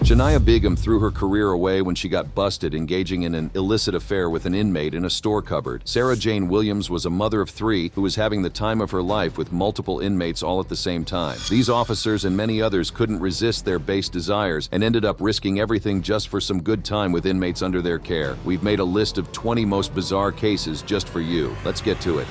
Shaniah Beum threw her career away when she got busted engaging in an illicit affair with an inmate in a store cupboard. Sarah Jane Williams was a mother of 3 who was having the time of her life with multiple inmates all at the same time. These officers and many others couldn't resist their base desires and ended up risking everything just for some good time with inmates under their care. We've made a list of 20 most bizarre cases just for you. Let's get to it.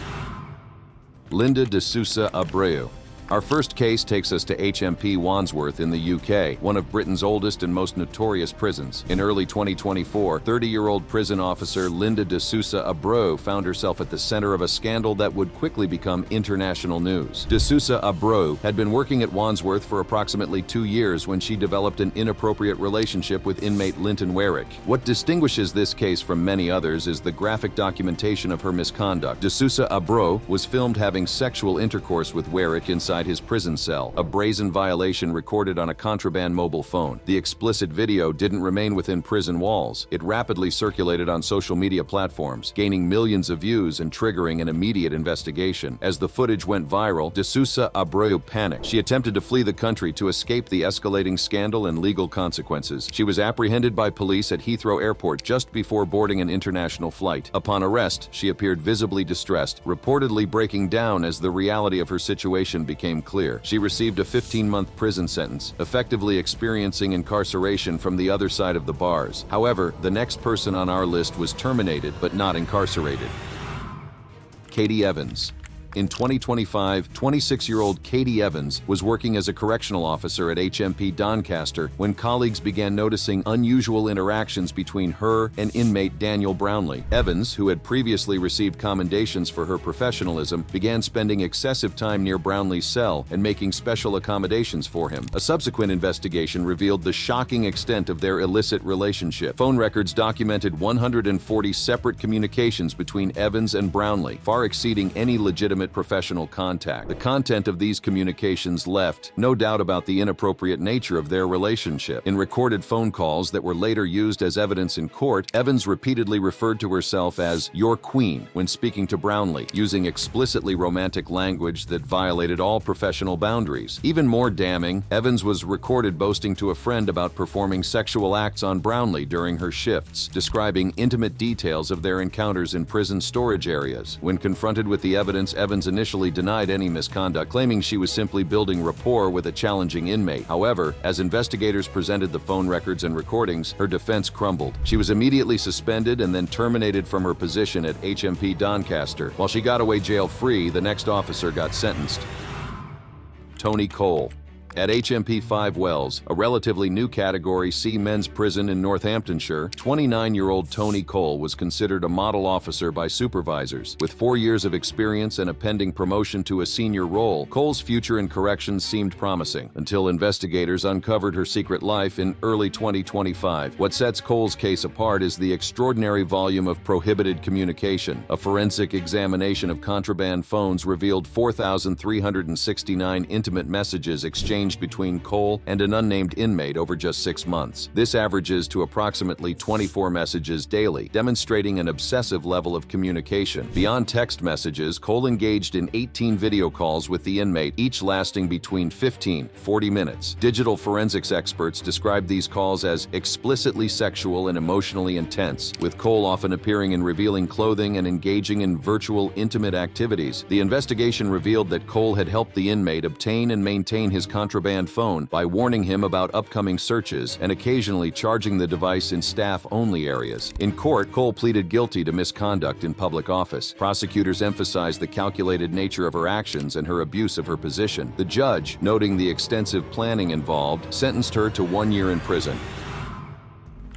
Linda Dusa Abrau. Our first case takes us to HMP Wandsworth in the UK, one of Britain's oldest and most notorious prisons. In early 2024, 30-year-old prison officer Linda Dusa Abrau found herself at the center of a scandal that would quickly become international news. Dusa Abrau had been working at Wandsworth for approximately 2 years when she developed an inappropriate relationship with inmate Linton Warwick. What distinguishes this case from many others is the graphic documentation of her misconduct. Dusa Abrau was filmed having sexual intercourse with Warwick inside his prison cell, a brazen violation recorded on a contraband mobile phone. The explicit video didn't remain within prison walls. It rapidly circulated on social media platforms, gaining millions of views and triggering an immediate investigation. As the footage went viral, Dusa Abrau panicked. She attempted to flee the country to escape the escalating scandal and legal consequences. She was apprehended by police at Heathrow Airport just before boarding an international flight. Upon arrest, she appeared visibly distressed, reportedly breaking down as the reality of her situation became clear. She received a 15-month prison sentence, effectively experiencing incarceration from the other side of the bars. However, the next person on our list was terminated but not incarcerated. Katie Evans. In 2025, 26-year-old Katie Evans was working as a correctional officer at HMP Doncaster when colleagues began noticing unusual interactions between her and inmate Daniel Brownlee. Evans, who had previously received commendations for her professionalism, began spending excessive time near Brownlee's cell and making special accommodations for him. A subsequent investigation revealed the shocking extent of their illicit relationship. Phone records documented 140 separate communications between Evans and Brownlee, far exceeding any legitimate professional contact. The content of these communications left no doubt about the inappropriate nature of their relationship. In recorded phone calls that were later used as evidence in court, Evans repeatedly referred to herself as "your queen" when speaking to Brownlee, using explicitly romantic language that violated all professional boundaries. Even more damning, Evans was recorded boasting to a friend about performing sexual acts on Brownlee during her shifts, describing intimate details of their encounters in prison storage areas. When confronted with the evidence, Evans initially denied any misconduct, claiming she was simply building rapport with a challenging inmate. However, as investigators presented the phone records and recordings, her defense crumbled. She was immediately suspended and then terminated from her position at HMP Doncaster. While she got away jail-free, the next officer got sentenced. Tony Cole. At HMP Five Wells, a relatively new Category C men's prison in Northamptonshire, 29-year-old Tony Cole was considered a model officer by supervisors. With 4 years of experience and a pending promotion to a senior role, Cole's future in corrections seemed promising, until investigators uncovered her secret life in early 2025. What sets Cole's case apart is the extraordinary volume of prohibited communication. A forensic examination of contraband phones revealed 4,369 intimate messages exchanged between Cole and an unnamed inmate over just 6 months. This averages to approximately 24 messages daily, demonstrating an obsessive level of communication. Beyond text messages, Cole engaged in 18 video calls with the inmate, each lasting between 15 to 40 minutes. Digital forensics experts describe these calls as explicitly sexual and emotionally intense, with Cole often appearing in revealing clothing and engaging in virtual intimate activities. The investigation revealed that Cole had helped the inmate obtain and maintain his contraband phone by warning him about upcoming searches and occasionally charging the device in staff-only areas. In court, Cole pleaded guilty to misconduct in public office. Prosecutors emphasized the calculated nature of her actions and her abuse of her position. The judge, noting the extensive planning involved, sentenced her to 1 year in prison.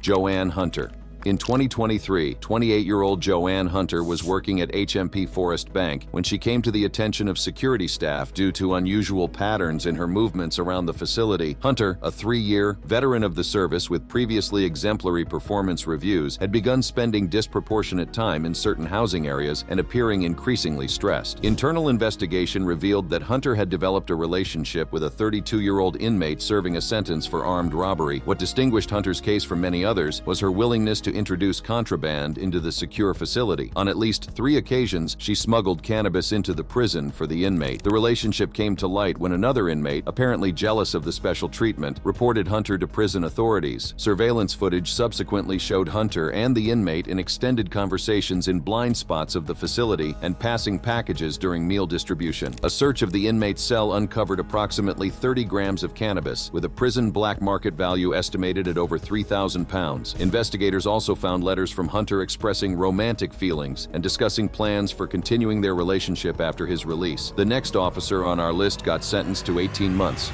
Joanne Hunter. In 2023, 28-year-old Joanne Hunter was working at HMP Forest Bank when she came to the attention of security staff due to unusual patterns in her movements around the facility. Hunter, a 3-year veteran of the service with previously exemplary performance reviews, had begun spending disproportionate time in certain housing areas and appearing increasingly stressed. Internal investigation revealed that Hunter had developed a relationship with a 32-year-old inmate serving a sentence for armed robbery. What distinguished Hunter's case from many others was her willingness to introduce contraband into the secure facility. On at least 3 occasions, she smuggled cannabis into the prison for the inmate. The relationship came to light when another inmate, apparently jealous of the special treatment, reported Hunter to prison authorities. Surveillance footage subsequently showed Hunter and the inmate in extended conversations in blind spots of the facility and passing packages during meal distribution. A search of the inmate's cell uncovered approximately 30 grams of cannabis, with a prison black market value estimated at over £3,000. Investigators also found letters from Hunter expressing romantic feelings and discussing plans for continuing their relationship after his release. The next officer on our list got sentenced to 18 months.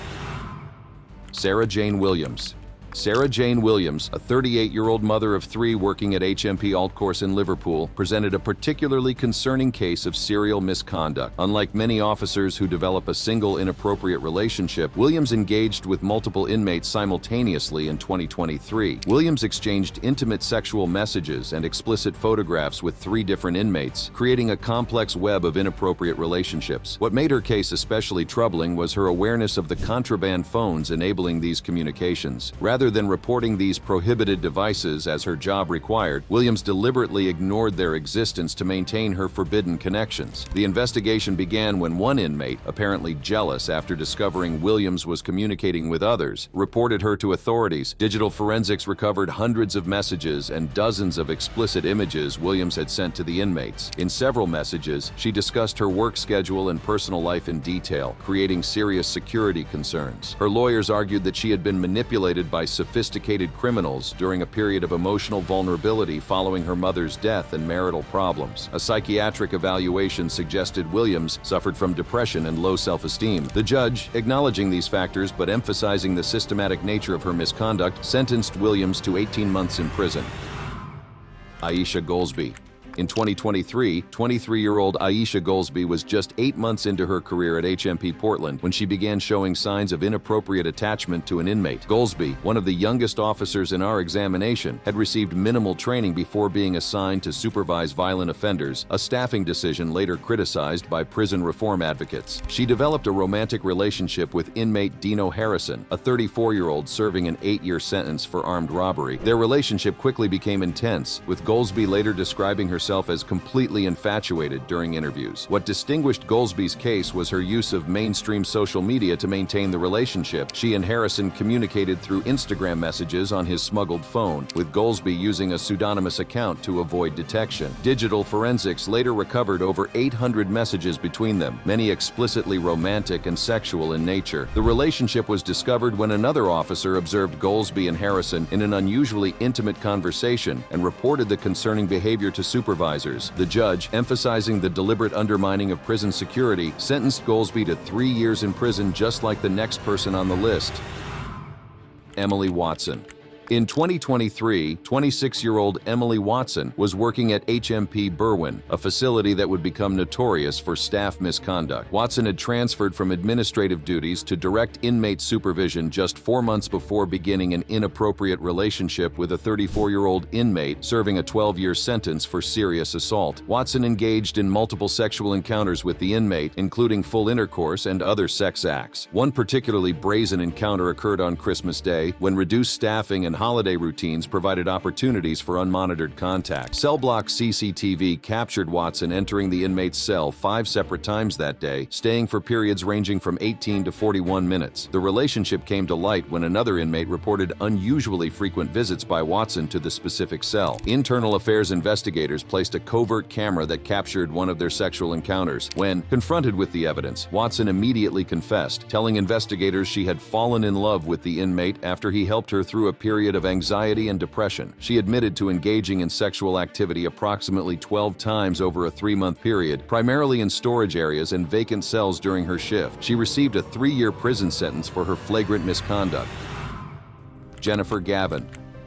Sarah Jane Williams. Sarah Jane Williams, a 38-year-old mother of 3 working at HMP Aylesbury in Liverpool, presented a particularly concerning case of serial misconduct. Unlike many officers who develop a single inappropriate relationship, Williams engaged with multiple inmates simultaneously in 2023. Williams exchanged intimate sexual messages and explicit photographs with 3 different inmates, creating a complex web of inappropriate relationships. What made her case especially troubling was her awareness of the contraband phones enabling these communications. Rather than reporting these prohibited devices as her job required, Williams deliberately ignored their existence to maintain her forbidden connections. The investigation began when one inmate, apparently jealous after discovering Williams was communicating with others, reported her to authorities. Digital forensics recovered hundreds of messages and dozens of explicit images Williams had sent to the inmates. In several messages, she discussed her work schedule and personal life in detail, creating serious security concerns. Her lawyers argued that she had been manipulated by sophisticated criminals during a period of emotional vulnerability following her mother's death and marital problems. A psychiatric evaluation suggested Williams suffered from depression and low self-esteem. The judge, acknowledging these factors but emphasizing the systematic nature of her misconduct, sentenced Williams to 18 months in prison. Aisha Golsby. In 2023, 23-year-old Aisha Golsby was just 8 months into her career at HMP Portland when she began showing signs of inappropriate attachment to an inmate. Golsby, one of the youngest officers in our examination, had received minimal training before being assigned to supervise violent offenders, a staffing decision later criticized by prison reform advocates. She developed a romantic relationship with inmate Dino Harrison, a 34-year-old serving an 8-year sentence for armed robbery. Their relationship quickly became intense, with Golsby later describing herself as completely infatuated during interviews. What distinguished Golsby's case was her use of mainstream social media to maintain the relationship. She and Harrison communicated through Instagram messages on his smuggled phone, with Golsby using a pseudonymous account to avoid detection. Digital forensics later recovered over 800 messages between them, many explicitly romantic and sexual in nature. The relationship was discovered when another officer observed Golsby and Harrison in an unusually intimate conversation and reported the concerning behavior to supervisors. The judge, emphasizing the deliberate undermining of prison security, sentenced Golsby to 3 years in prison just like the next person on the list. Emily Watson. In 2023, 26-year-old Emily Watson was working at HMP Goodwin, a facility that would become notorious for staff misconduct. Watson had transferred from administrative duties to direct inmate supervision just 4 months before beginning an inappropriate relationship with a 34-year-old inmate serving a 12-year sentence for serious assault. Watson engaged in multiple sexual encounters with the inmate, including full intercourse and other sex acts. One particularly brazen encounter occurred on Christmas Day, when reduced staffing and holiday routines provided opportunities for unmonitored contact. Cell block CCTV captured Watson entering the inmate's cell 5 separate times that day, staying for periods ranging from 18 to 41 minutes. The relationship came to light when another inmate reported unusually frequent visits by Watson to the specific cell. Internal Affairs investigators placed a covert camera that captured one of their sexual encounters. When confronted with the evidence, Watson immediately confessed, telling investigators she had fallen in love with the inmate after he helped her through a period of anxiety and depression. She admitted to engaging in sexual activity approximately 12 times over a 3-month period, primarily in storage areas and vacant cells during her shift. She received a 3-year prison sentence for her flagrant misconduct. Jennifer Gavin.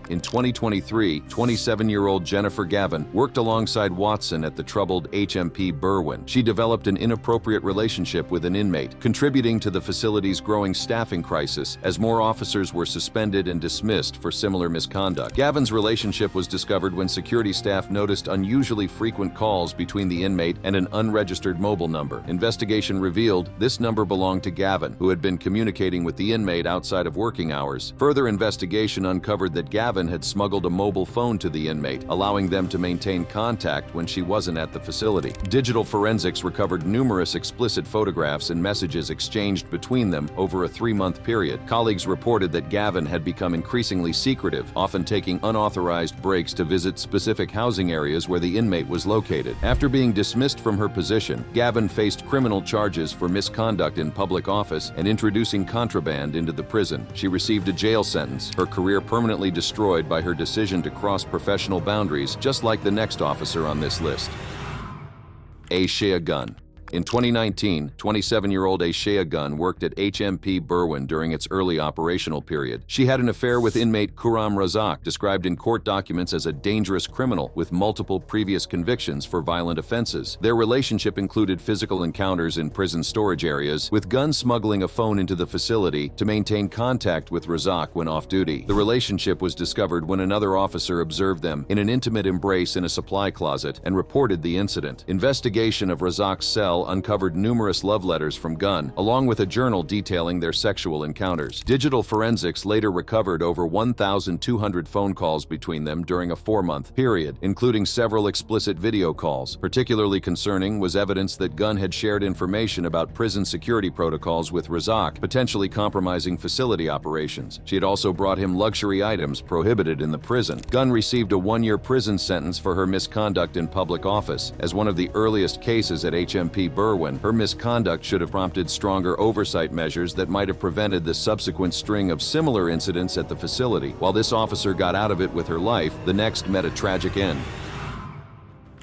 In 2023, 27-year-old Jennifer Gavin worked alongside Watson at the troubled HMP Goodwin. She developed an inappropriate relationship with an inmate, contributing to the facility's growing staffing crisis as more officers were suspended and dismissed for similar misconduct. Gavin's relationship was discovered when security staff noticed unusually frequent calls between the inmate and an unregistered mobile number. Investigation revealed this number belonged to Gavin, who had been communicating with the inmate outside of working hours. Further investigation uncovered that Gavin Gavin had smuggled a mobile phone to the inmate, allowing them to maintain contact when she wasn't at the facility. Digital forensics recovered numerous explicit photographs and messages exchanged between them over a 3-month period. Colleagues reported that Gavin had become increasingly secretive, often taking unauthorized breaks to visit specific housing areas where the inmate was located. After being dismissed from her position, Gavin faced criminal charges for misconduct in public office and introducing contraband into the prison. She received a jail sentence, her career permanently destroyed by her decision to cross professional boundaries, just like the next officer on this list. Aisha Gunn. In 2019, 27-year-old Aisha Gunn worked at HMP Berwyn during its early operational period. She had an affair with inmate Kuram Razak, described in court documents as a dangerous criminal with multiple previous convictions for violent offenses. Their relationship included physical encounters in prison storage areas, with Gunn smuggling a phone into the facility to maintain contact with Razak when off duty. The relationship was discovered when another officer observed them in an intimate embrace in a supply closet and reported the incident. Investigation of Razak's cell uncovered numerous love letters from Gunn, along with a journal detailing their sexual encounters. Digital forensics later recovered over 1,200 phone calls between them during a 4-month period, including several explicit video calls. Particularly concerning was evidence that Gunn had shared information about prison security protocols with Razak, potentially compromising facility operations. She had also brought him luxury items prohibited in the prison. Gunn received a 1-year prison sentence for her misconduct in public office. As one of the earliest cases at HMP Berwyn, her misconduct should have prompted stronger oversight measures that might have prevented the subsequent string of similar incidents at the facility. While this officer got out of it with her life, the next met a tragic end.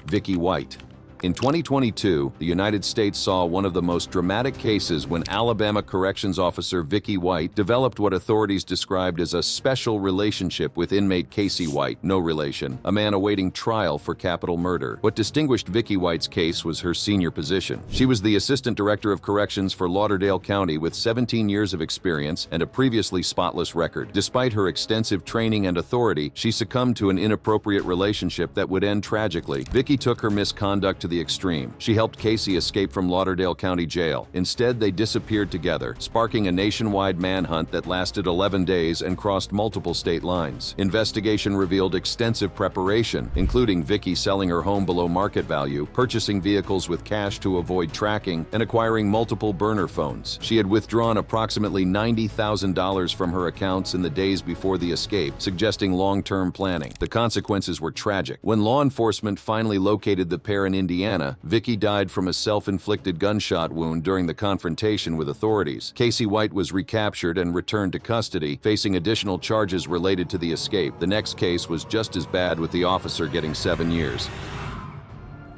Vicky White. In 2022, the United States saw one of the most dramatic cases when Alabama corrections officer Vicky White developed what authorities described as a special relationship with inmate Casey White, no relation, a man awaiting trial for capital murder. What distinguished Vicky White's case was her senior position. She was the Assistant Director of Corrections for Lauderdale County with 17 years of experience and a previously spotless record. Despite her extensive training and authority, she succumbed to an inappropriate relationship that would end tragically. Vicky took her misconduct to the extreme. She helped Casey escape from Lauderdale County Jail. Instead, they disappeared together, sparking a nationwide manhunt that lasted 11 days and crossed multiple state lines. Investigation revealed extensive preparation, including Vicky selling her home below market value, purchasing vehicles with cash to avoid tracking, and acquiring multiple burner phones. She had withdrawn approximately $90,000 from her accounts in the days before the escape, suggesting long-term planning. The consequences were tragic. When law enforcement finally located the pair in Indiana, Vicky died from a self-inflicted gunshot wound during the confrontation with authorities. Casey White was recaptured and returned to custody, facing additional charges related to the escape. The next case was just as bad, with the officer getting 7 years.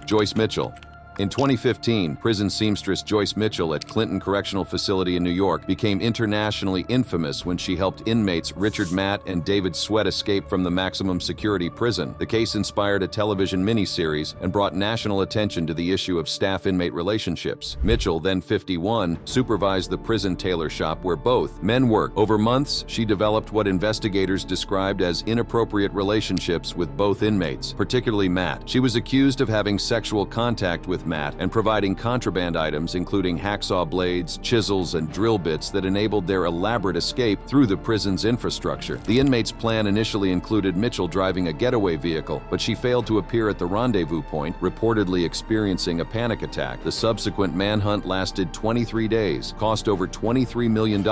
Joyce Mitchell. In 2015, prison seamstress Joyce Mitchell at Clinton Correctional Facility in New York became internationally infamous when she helped inmates Richard Matt and David Sweat escape from the maximum security prison. The case inspired a television miniseries and brought national attention to the issue of staff-inmate relationships. Mitchell, then 51, supervised the prison tailor shop where both men worked. Over months, she developed what investigators described as inappropriate relationships with both inmates, particularly Matt. She was accused of having sexual contact with Matt and providing contraband items including hacksaw blades, chisels, and drill bits that enabled their elaborate escape through the prison's infrastructure. The inmate's plan initially included Mitchell driving a getaway vehicle, but she failed to appear at the rendezvous point, reportedly experiencing a panic attack. The subsequent manhunt lasted 23 days, cost over $23 million,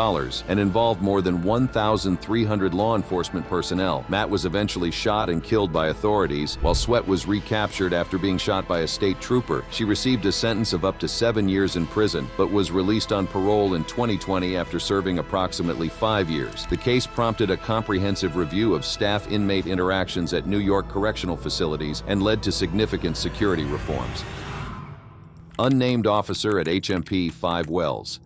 and involved more than 1,300 law enforcement personnel. Matt was eventually shot and killed by authorities, while Sweat was recaptured after being shot by a state trooper. She received a sentence of up to 7 years in prison, but was released on parole in 2020 after serving approximately 5 years. The case prompted a comprehensive review of staff-inmate interactions at New York correctional facilities and led to significant security reforms. Unnamed officer at HMP Five Wells.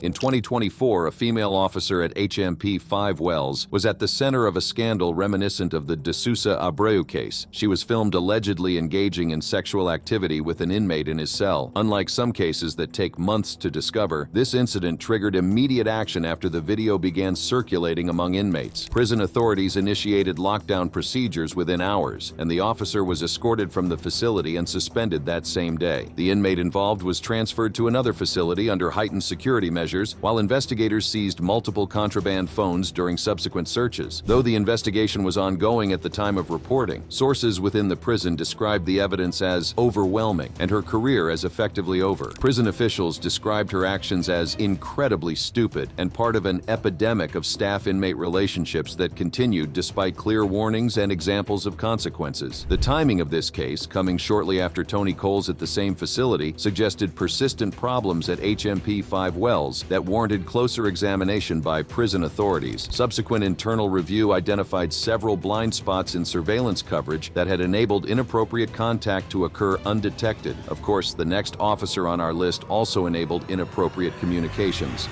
In 2024, a female officer at HMP Five Wells was at the center of a scandal reminiscent of the Dusa Abrau case. She was filmed allegedly engaging in sexual activity with an inmate in his cell. Unlike some cases that take months to discover, this incident triggered immediate action after the video began circulating among inmates. Prison authorities initiated lockdown procedures within hours, and the officer was escorted from the facility and suspended that same day. The inmate involved was transferred to another facility under heightened security measures measures, while investigators seized multiple contraband phones during subsequent searches. Though the investigation was ongoing at the time of reporting, sources within the prison described the evidence as overwhelming and her career as effectively over. Prison officials described her actions as incredibly stupid and part of an epidemic of staff-inmate relationships that continued despite clear warnings and examples of consequences. The timing of this case, coming shortly after Tony Cole's at the same facility, suggested persistent problems at HMP Five Wells that warranted closer examination by prison authorities. Subsequent internal review identified several blind spots in surveillance coverage that had enabled inappropriate contact to occur undetected. Of course, the next officer on our list also enabled inappropriate communications.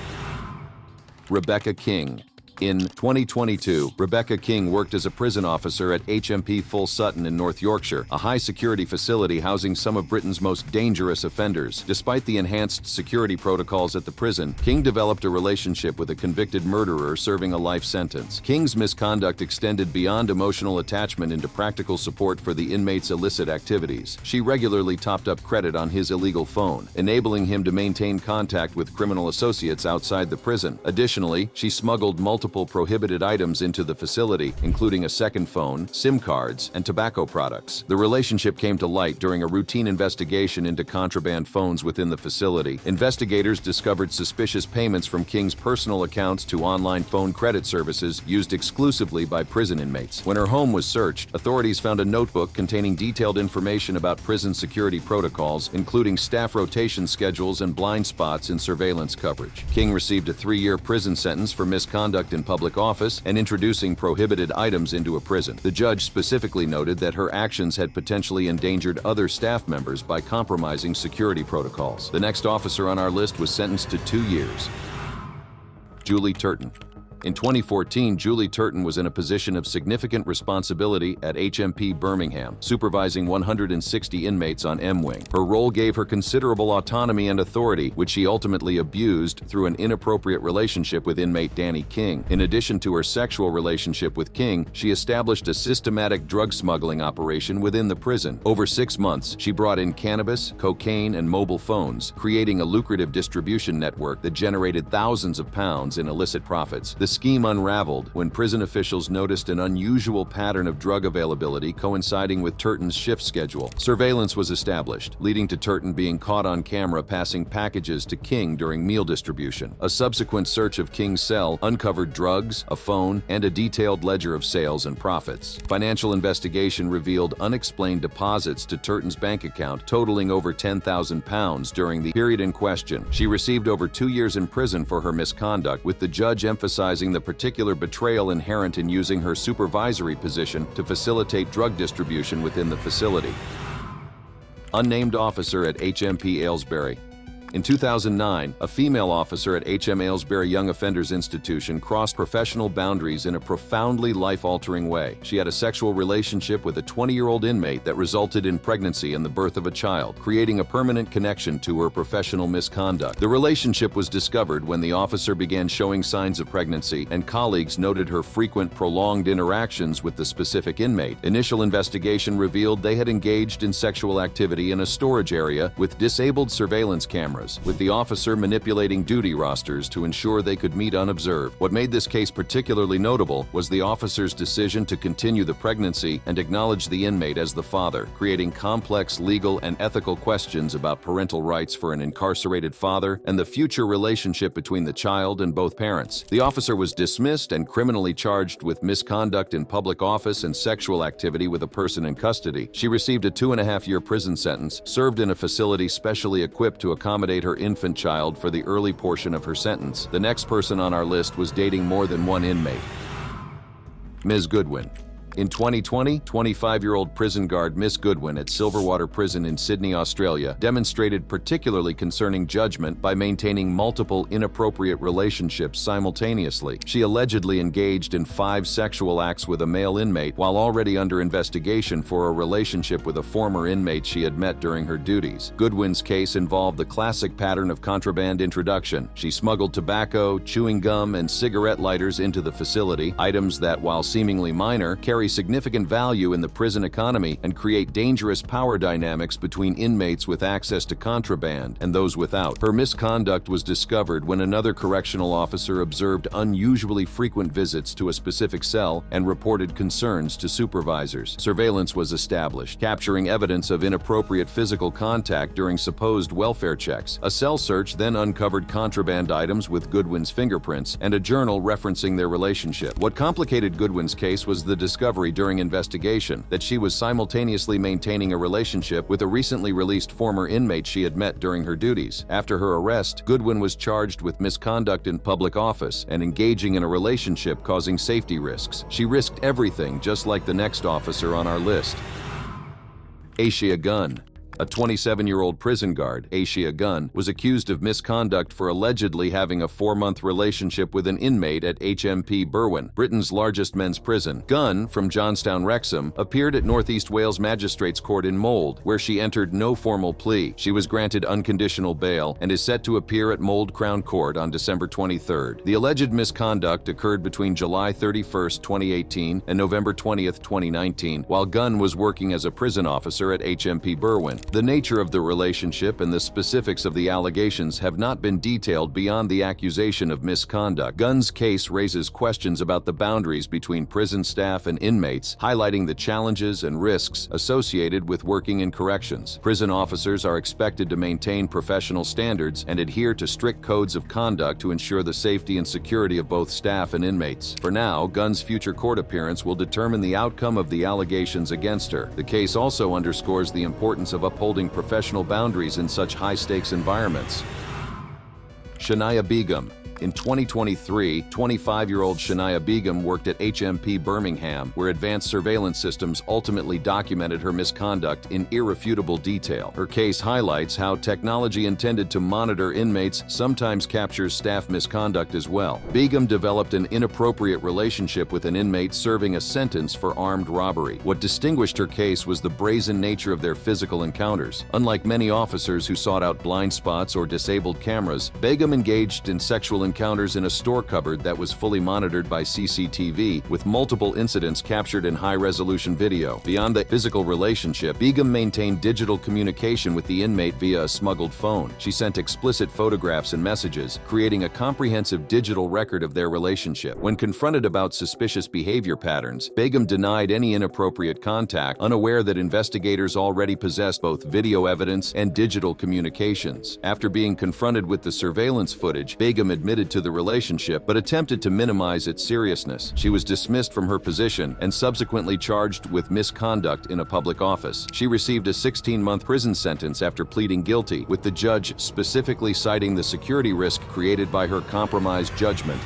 Rebecca King. In 2022, Rebecca King worked as a prison officer at HMP Full Sutton in North Yorkshire, a high-security facility housing some of Britain's most dangerous offenders. Despite the enhanced security protocols at the prison, King developed a relationship with a convicted murderer serving a life sentence. King's misconduct extended beyond emotional attachment into practical support for the inmate's illicit activities. She regularly topped up credit on his illegal phone, enabling him to maintain contact with criminal associates outside the prison. Additionally, she smuggled multiple prohibited items into the facility, including a second phone, SIM cards, and tobacco products. The relationship came to light during a routine investigation into contraband phones within the facility. Investigators discovered suspicious payments from King's personal accounts to online phone credit services used exclusively by prison inmates. When her home was searched, authorities found a notebook containing detailed information about prison security protocols, including staff rotation schedules and blind spots in surveillance coverage. King received a 3-year prison sentence for misconduct in public office and introducing prohibited items into a prison. The judge specifically noted that her actions had potentially endangered other staff members by compromising security protocols. The next officer on our list was sentenced to 2 years. Julie Turtton. In 2014, Julie Turtton was in a position of significant responsibility at HMP Birmingham, supervising 160 inmates on M-Wing. Her role gave her considerable autonomy and authority, which she ultimately abused through an inappropriate relationship with inmate Danny King. In addition to her sexual relationship with King, she established a systematic drug smuggling operation within the prison. Over 6 months, she brought in cannabis, cocaine, and mobile phones, creating a lucrative distribution network that generated thousands of pounds in illicit profits. The scheme unraveled when prison officials noticed an unusual pattern of drug availability coinciding with Turton's shift schedule. Surveillance was established, leading to Turton being caught on camera passing packages to King during meal distribution. A subsequent search of King's cell uncovered drugs, a phone, and a detailed ledger of sales and profits. Financial investigation revealed unexplained deposits to Turton's bank account totaling over £10,000 during the period in question. She received over 2 years in prison for her misconduct, with the judge emphasizing the particular betrayal inherent in using her supervisory position to facilitate drug distribution within the facility. Unnamed officer at HMP Aylesbury. In 2009, a female officer at HM Aylesbury Young Offenders Institution crossed professional boundaries in a profoundly life-altering way. She had a sexual relationship with a 20-year-old inmate that resulted in pregnancy and the birth of a child, creating a permanent connection to her professional misconduct. The relationship was discovered when the officer began showing signs of pregnancy, and colleagues noted her frequent, prolonged interactions with the specific inmate. Initial investigation revealed they had engaged in sexual activity in a storage area with disabled surveillance cameras, with the officer manipulating duty rosters to ensure they could meet unobserved. What made this case particularly notable was the officer's decision to continue the pregnancy and acknowledge the inmate as the father, creating complex legal and ethical questions about parental rights for an incarcerated father and the future relationship between the child and both parents. The officer was dismissed and criminally charged with misconduct in public office and sexual activity with a person in custody. She received a 2.5-year prison sentence, served in a facility specially equipped to accommodate her infant child for the early portion of her sentence. The next person on our list was dating more than one inmate. Ms. Goodwin. In 2020, 25-year-old prison guard Miss Goodwin at Silverwater Prison in Sydney, Australia, demonstrated particularly concerning judgment by maintaining multiple inappropriate relationships simultaneously. She allegedly engaged in 5 sexual acts with a male inmate while already under investigation for a relationship with a former inmate she had met during her duties. Goodwin's case involved the classic pattern of contraband introduction. She smuggled tobacco, chewing gum, and cigarette lighters into the facility, items that, while seemingly minor, carried carry significant value in the prison economy and create dangerous power dynamics between inmates with access to contraband and those without. Her misconduct was discovered when another correctional officer observed unusually frequent visits to a specific cell and reported concerns to supervisors. Surveillance was established, capturing evidence of inappropriate physical contact during supposed welfare checks. A cell search then uncovered contraband items with Goodwin's fingerprints and a journal referencing their relationship. What complicated Goodwin's case was the discovery during investigation that she was simultaneously maintaining a relationship with a recently released former inmate she had met during her duties. After her arrest, Goodwin was charged with misconduct in public office and engaging in a relationship causing safety risks. She risked everything, just like the next officer on our list. Aisha Gunn. A 27-year-old prison guard, Aisha Gunn, was accused of misconduct for allegedly having a 4-month relationship with an inmate at HMP Berwyn, Britain's largest men's prison. Gunn, from Johnstown, Wrexham, appeared at Northeast Wales Magistrates Court in Mold, where she entered no formal plea. She was granted unconditional bail and is set to appear at Mold Crown Court on December 23rd. The alleged misconduct occurred between July 31, 2018 and November 20, 2019, while Gunn was working as a prison officer at HMP Berwyn. The nature of the relationship and the specifics of the allegations have not been detailed beyond the accusation of misconduct. Gunn's case raises questions about the boundaries between prison staff and inmates, highlighting the challenges and risks associated with working in corrections. Prison officers are expected to maintain professional standards and adhere to strict codes of conduct to ensure the safety and security of both staff and inmates. For now, Gunn's future court appearance will determine the outcome of the allegations against her. The case also underscores the importance of upholding professional boundaries in such high-stakes environments. Shaniah Beum. In 2023, 25-year-old Shaniah Beum worked at HMP Birmingham, where advanced surveillance systems ultimately documented her misconduct in irrefutable detail. Her case highlights how technology intended to monitor inmates sometimes captures staff misconduct as well. Beum developed an inappropriate relationship with an inmate serving a sentence for armed robbery. What distinguished her case was the brazen nature of their physical encounters. Unlike many officers who sought out blind spots or disabled cameras, Beum engaged in sexual encounters in a store cupboard that was fully monitored by CCTV, with multiple incidents captured in high-resolution video. Beyond the physical relationship, Beum maintained digital communication with the inmate via a smuggled phone. She sent explicit photographs and messages, creating a comprehensive digital record of their relationship. When confronted about suspicious behavior patterns, Beum denied any inappropriate contact, unaware that investigators already possessed both video evidence and digital communications. After being confronted with the surveillance footage, Beum admitted to the relationship but attempted to minimize its seriousness. She was dismissed from her position and subsequently charged with misconduct in a public office. She received a 16-month prison sentence after pleading guilty, with the judge specifically citing the security risk created by her compromised judgment.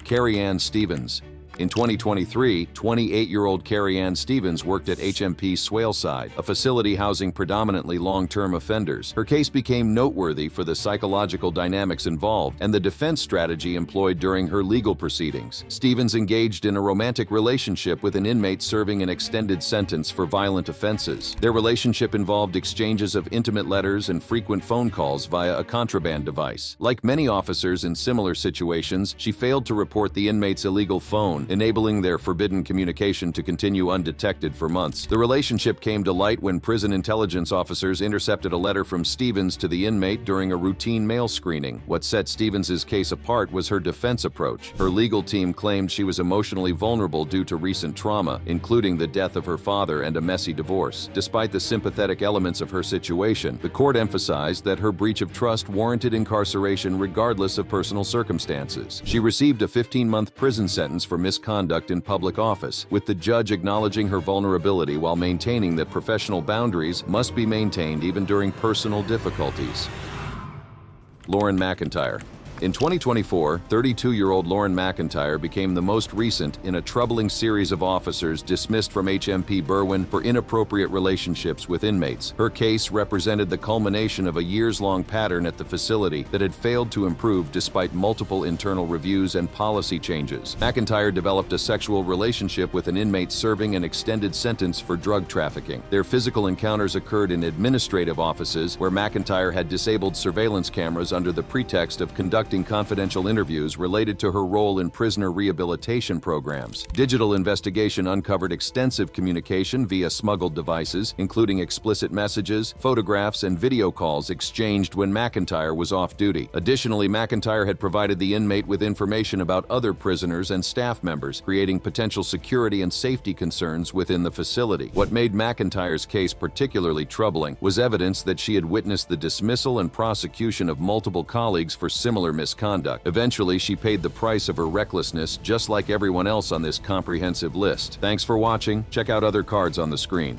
Kerianne Stevens. In 2023, 28-year-old Kerianne Stevens worked at HMP Swaleside, a facility housing predominantly long-term offenders. Her case became noteworthy for the psychological dynamics involved and the defense strategy employed during her legal proceedings. Stevens engaged in a romantic relationship with an inmate serving an extended sentence for violent offenses. Their relationship involved exchanges of intimate letters and frequent phone calls via a contraband device. Like many officers in similar situations, she failed to report the inmate's illegal phone, enabling their forbidden communication to continue undetected for months. The relationship came to light when prison intelligence officers intercepted a letter from Stevens to the inmate during a routine mail screening. What set Stevens' case apart was her defense approach. Her legal team claimed she was emotionally vulnerable due to recent trauma, including the death of her father and a messy divorce. Despite the sympathetic elements of her situation, the court emphasized that her breach of trust warranted incarceration regardless of personal circumstances. She received a 15-month prison sentence for misconduct in public office, with the judge acknowledging her vulnerability while maintaining that professional boundaries must be maintained even during personal difficulties. Lauren McIntyre. In 2024, 32-year-old Lauren McIntyre became the most recent in a troubling series of officers dismissed from HMP Berwyn for inappropriate relationships with inmates. Her case represented the culmination of a years-long pattern at the facility that had failed to improve despite multiple internal reviews and policy changes. McIntyre developed a sexual relationship with an inmate serving an extended sentence for drug trafficking. Their physical encounters occurred in administrative offices where McIntyre had disabled surveillance cameras under the pretext of conducting conducting confidential interviews related to her role in prisoner rehabilitation programs. Digital investigation uncovered extensive communication via smuggled devices, including explicit messages, photographs, and video calls exchanged when McIntyre was off duty. Additionally, McIntyre had provided the inmate with information about other prisoners and staff members, creating potential security and safety concerns within the facility. What made McIntyre's case particularly troubling was evidence that she had witnessed the dismissal and prosecution of multiple colleagues for similar misconduct. Eventually, she paid the price of her recklessness, just like everyone else on this comprehensive list. Thanks for watching. Check out other cards on the screen.